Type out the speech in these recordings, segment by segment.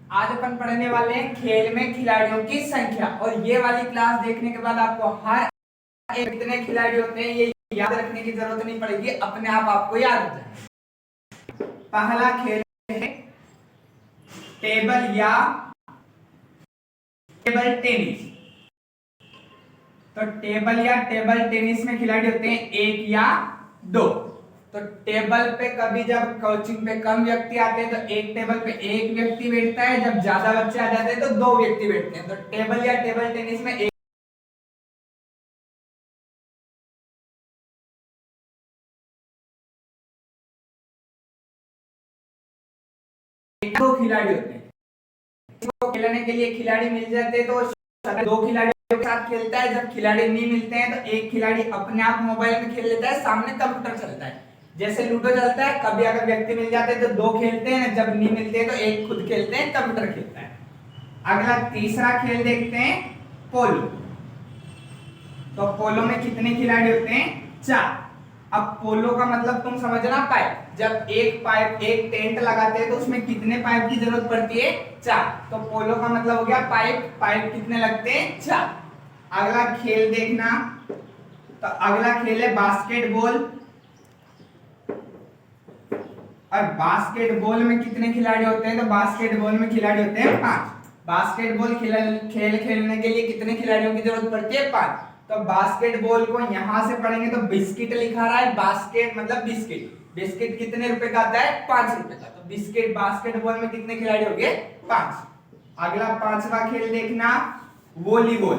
आज अपन पढ़ने वाले हैं खेल में खिलाड़ियों की संख्या। और ये वाली क्लास देखने के बाद आपको हर एक कितने खिलाड़ी होते हैं ये याद रखने की जरूरत नहीं पड़ेगी, अपने आप आपको याद हो जाए। पहला खेल है टेबल या टेबल टेनिस। तो टेबल या टेबल टेनिस में खिलाड़ी होते हैं एक या दो। तो टेबल पे कभी जब कोचिंग पे कम व्यक्ति आते हैं तो एक टेबल पे एक व्यक्ति बैठता है, जब ज्यादा बच्चे आ जाते हैं तो दो व्यक्ति बैठते हैं। तो टेबल या टेबल टेनिस में दो खिलाड़ी होते हैं। इसको खेलने के लिए खिलाड़ी मिल जाते हैं तो दो खिलाड़ियों के साथ खेलता है। जब खिलाड़ी नहीं मिलते हैं तो एक खिलाड़ी अपने आप मोबाइल में खेल लेता है, सामने कंप्यूटर चलता है, जैसे लूडो चलता है। कभी अगर व्यक्ति मिल जाते हैं तो दो खेलते हैं, जब नहीं मिलते हैं तो एक खुद खेलते हैं, कंप्यूटर खेलता है। अगला तीसरा खेल देखते हैं पोलो। तो पोलो में कितने खिलाड़ी होते हैं? चार। अब पोलो का मतलब तुम समझना पाइप। जब एक पाइप एक टेंट लगाते हैं तो उसमें कितने पाइप की जरूरत पड़ती है? चार। तो पोलो का मतलब हो गया पाइप। पाइप कितने लगते हैं? चार। अगला खेल देखना, तो अगला खेल है बास्केटबॉल। और बास्केटबॉल में कितने खिलाड़ी होते हैं? तो बास्केटबॉल में खिलाड़ी होते हैं पांच। बास्केटबॉल खेल खेलने के लिए कितने खिलाड़ियों की जरूरत पड़ती है? पांच। तो बास्केटबॉल को यहां से पढ़ेंगे तो बिस्किट लिखा रहा है, बास्केट मतलब बिस्किट। बिस्किट कितने रुपए का आता है? 5 रुपए का। तो बिस्किट बास्केटबॉल में कितने खिलाड़ी हो गए? 5। अगला पांचवा खेल देखना वॉलीबॉल।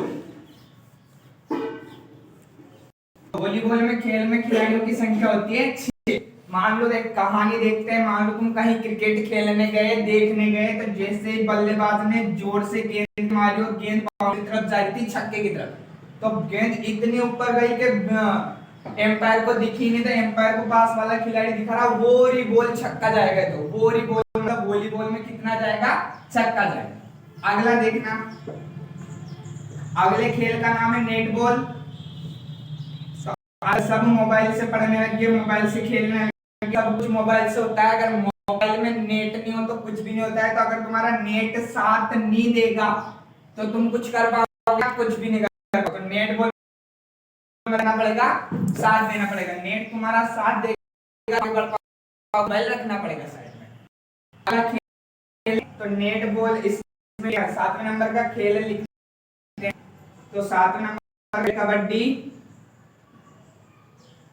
वॉलीबॉल में खेल में खिलाड़ियों की संख्या होती है 6। मान लो एक कहानी देखते हैं। मान लो तुम कहीं क्रिकेट खेलने गए, देखने गए, तो जैसे ही बल्लेबाज ने जोर से गेंद मारी और गेंद बाउंड्री की तरफ जा रही थी, छक्के की तरफ, तो गेंद इतनी ऊपर गई कि एम्पायर को दिखी नहीं। तो एम्पायर को पास वाला खिलाड़ी दिखा रहा वॉलीबॉल छक्का जाएगा। तो वॉलीबॉल मतलब वॉलीबॉल में कितना जाएगा? छक्का जाएगा। अगला देखना, अगले खेल का नाम है नेटबॉल। आज सब मोबाइल से पढ़ने लगे, मोबाइल से खेलने लगे, सब कुछ मोबाइल से होता है। अगर मोबाइल में नेट नहीं हो तो कुछ भी नहीं होता है। तो अगर तुम्हारा नेट साथ नहीं देगा तो तुम कुछ कर पाओगे? कुछ भी नहीं कर पाओगे। तो नेट बॉल करना पड़ेगा, साथ देना पड़ेगा। नेट तुम्हारा साथ देगा, मोबाइल रखना पड़ेगा साइड में। अगला खेल तो नेट बॉल, इसमें 7वें नंबर का खेल है, लिखते हैं। तो 7वें नंबर कबड्डी।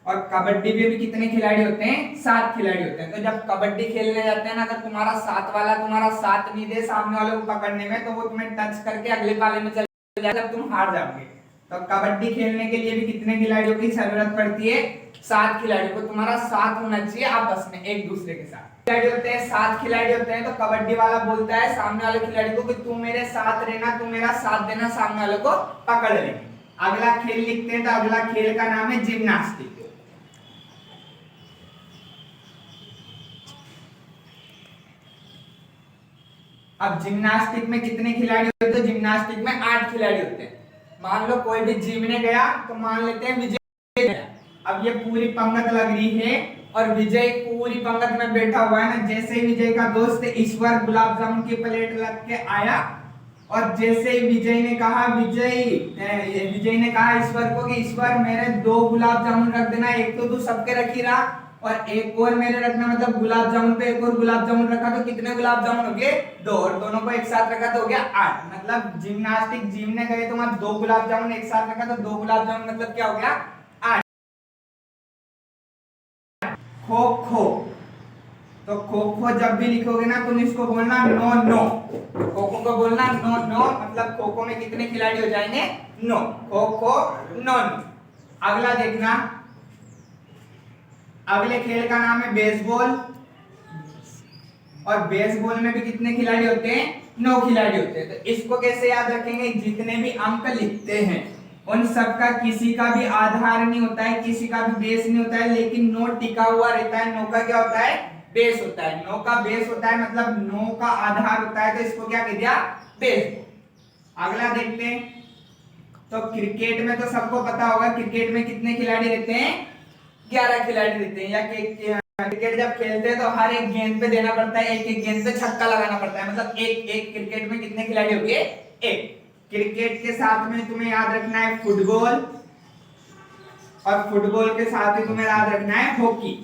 और कबड्डी में भी कितने खिलाड़ी होते हैं? 7 खिलाड़ी होते हैं। तो जब कबड्डी खेलने जाते हैं ना, अगर तुम्हारा साथ वाला तुम्हारा साथ नहीं दे सामने वाले को पकड़ने में, तो वो तुम्हें टच करके अगले पाले में चले जाएगा, जब तुम हार जाओगे। तो कबड्डी खेलने के लिए भी कितने खिलाड़ियों की जरूरत पड़ती है? 7 खिलाड़ियों को। तुम्हारा साथ होना चाहिए आपस में एक दूसरे के साथ। खिलाड़ी होते हैं 7 खिलाड़ी होते हैं। तो कबड्डी वाला बोलता है सामने वाले खिलाड़ी को कि तू मेरे साथ रहना, तू मेरा साथ देना, सामने वाले को पकड़ लेंगे। अगला खेल लिखते हैं। तो अगला खेल का नाम है जिम्नास्टिक। अब जिम्नास्टिक में कितने खिलाड़ी होते हैं? तो जिम्नास्टिक में 8 खिलाड़ी होते हैं। मान लो कोई भी जीमने गया, तो मान लेते हैं विजय। अब ये पूरी पंगत लग रही है और विजय पूरी पंगत में बैठा हुआ है ना। जैसे ही विजय का दोस्त ईश्वर गुलाब जामुन की प्लेट लग के आया, और जैसे ही विजय ने कहा ईश्वर को कि ईश्वर मेरे 2 गुलाब जामुन रख देना, एक तो तू सबके रख ही रहा और एक और मेरे रखना, मतलब गुलाब जामुन पे एक और गुलाब जामुन रखा, तो कितने गुलाब जामुन हो गए? 2। और दोनों को एक साथ रखा तो हो गया 8। मतलब जिम्नास्टिक जिमने गए तो वहां 2 गुलाब जामुन एक साथ रखा, तो 2 गुलाब जामुन मतलब क्या हो गया? 8। खो खो। तो खो खो जब भी लिखोगे ना तुम इसको बोलना नो नो। खो खो को बोलना नो नो, मतलब खो खो में कितने खिलाड़ी हो जाएंगे? 9। Kho kho no no. अगला देखना, अगले खेल का नाम है बेसबॉल। और बेसबॉल में भी कितने खिलाड़ी होते हैं? 9 खिलाड़ी होते हैं। तो इसको कैसे याद रखेंगे? जितने भी अंक लिखते हैं उन सबका किसी का भी आधार नहीं होता है, किसी का भी बेस नहीं होता है, लेकिन 9 टिका हुआ रहता है। 9 का क्या होता है? बेस होता है। 9 का बेस होता है, मतलब 9 का आधार होता है। तो इसको क्या कह दिया? बेस। अगला देखते हैं, तो क्रिकेट में तो सबको पता होगा, क्रिकेट में कितने खिलाड़ी रहते हैं? 11 खिलाड़ी रहते हैं। या क्रिकेट जब खेलते हैं तो हर एक गेंद पे देना पड़ता है, एक एक गेंद पे छक्का लगाना पड़ता है, मतलब एक एक क्रिकेट में कितने खिलाड़ी हो गए? एक। क्रिकेट के साथ में तुम्हें याद रखना है फुटबॉल, और फुटबॉल के साथ ही तुम्हें याद रखना है हॉकी।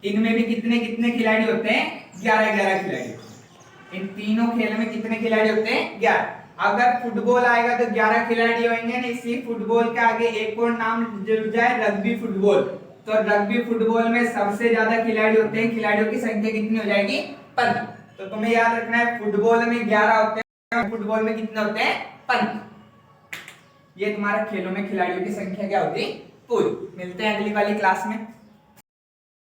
इनमें भी कितने कितने खिलाड़ी होते हैं? 11-11 खिलाड़ी। इन तीनों खेल में कितने खिलाड़ी होते हैं? 11। अगर फुटबॉल आएगा तो 11 खिलाड़ी होंगे ना, इसी फुटबॉल के आगे एक और नाम जुड़ जाए, रग्बी फुटबॉल। तो रग्बी फुटबॉल में सबसे ज्यादा खिलाड़ी होते हैं, खिलाड़ियों की संख्या कितनी हो जाएगी? 15। तो तुम्हें याद रखना है फुटबॉल में 11 होते हैं, फुटबॉल में कितने होते हैं? 15। ये तुम्हारा खेलों में खिलाड़ियों की संख्या क्या होती है? पूरी। मिलते हैं अगली वाली क्लास में।